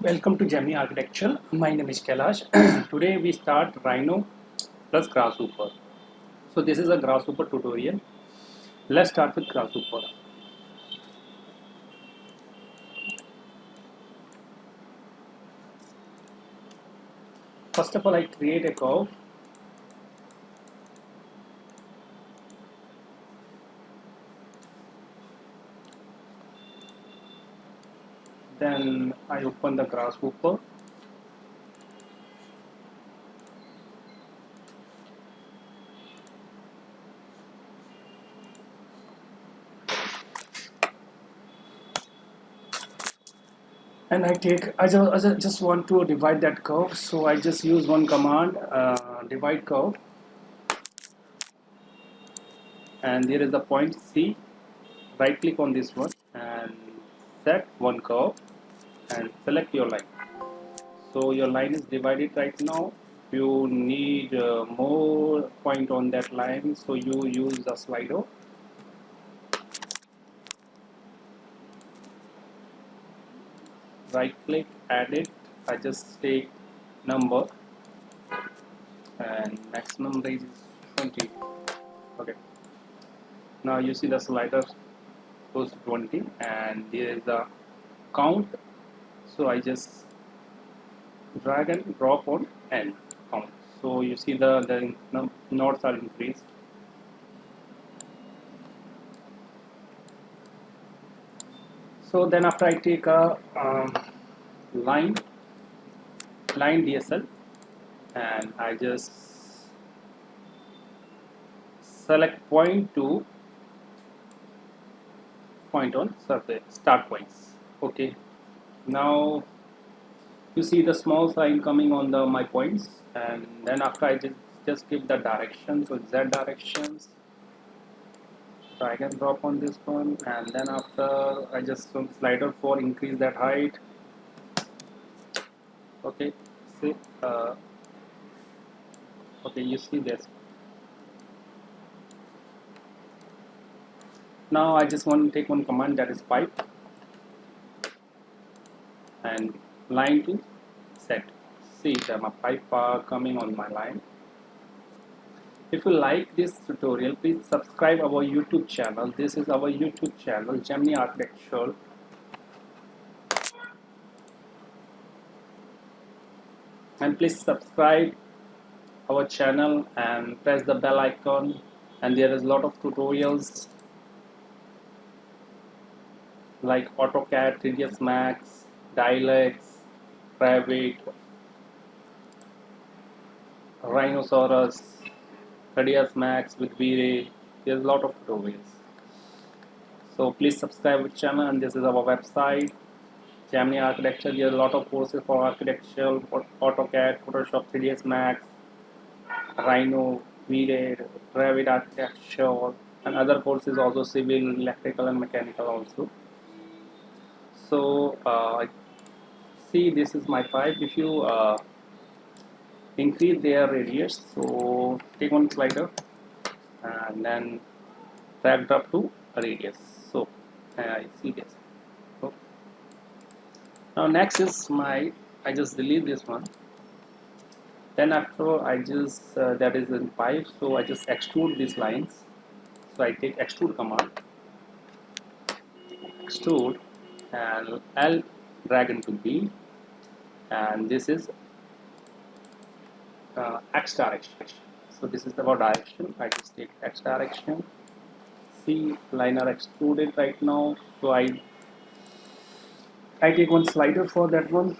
Welcome to Gemini Architecture. My name is Kailash. Today we start Rhino plus Grasshopper. So this is a Grasshopper tutorial. Let's start with Grasshopper. First of all, I create a curve. Then I open the Grasshopper. And I just want to divide that curve. So I just use one command, divide curve. And there is the point C. Right click on this one and set one curve and select your line. So your line is divided right now. You need more point on that line, so you use the slider. Right click, add it. I just take number and maximum range is 20. Okay. Now you see the slider goes to 20 and there is the count. So I just drag and drop on N count. So you see the nodes are increased. So then after I take a line DSL and I just select point to point on surface start points. Okay, now you see the small sign coming on the my points, and then after I just give the direction, so Z directions, drag and drop on this one, and then after I just slider for increase that height. Okay, see okay, you see this. Now I just want to take one command, that is pipe, and line to set. See that my pipe are coming on my line. If you like this tutorial, please subscribe our YouTube channel. This is our YouTube channel, Gemini Architecture. And please subscribe our channel and press the bell icon. And there is a lot of tutorials like AutoCAD, 3ds Max, Dialects, Revit, Rhinoceros, 3ds Max with V-Ray. There's a lot of tutorials. So please subscribe our channel, and this is our website, Gemini Architecture. There are a lot of courses for architecture, AutoCAD, Photoshop, 3ds Max, Rhino, V-Ray, Revit Architecture, and other courses also, civil, electrical, and mechanical also. So see, this is my pipe. If you increase their radius, so take one slider and then drag up to radius. So I see this. So now next is I just delete this one. Then after I just that is in pipe, so I just extrude these lines. So I take extrude command, extrude, and L drag into B, and this is X direction. So this is the direction. I just take X direction. See, line are extruded right now. So I take one slider for that one.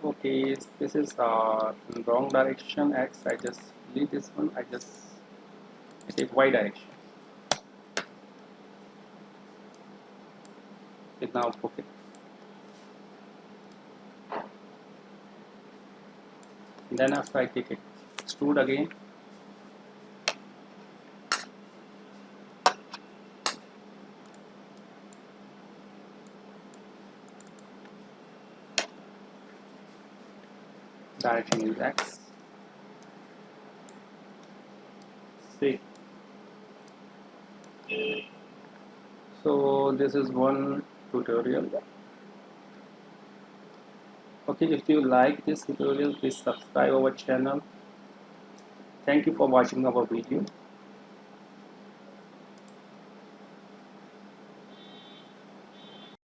Okay, this is wrong direction, X. I just delete this one. I just take Y direction. Okay, now okay. Then after I take it, extrude again. Direction is X. See. So this is one tutorial. Okay, if you like this tutorial, please subscribe our channel. Thank you for watching our video.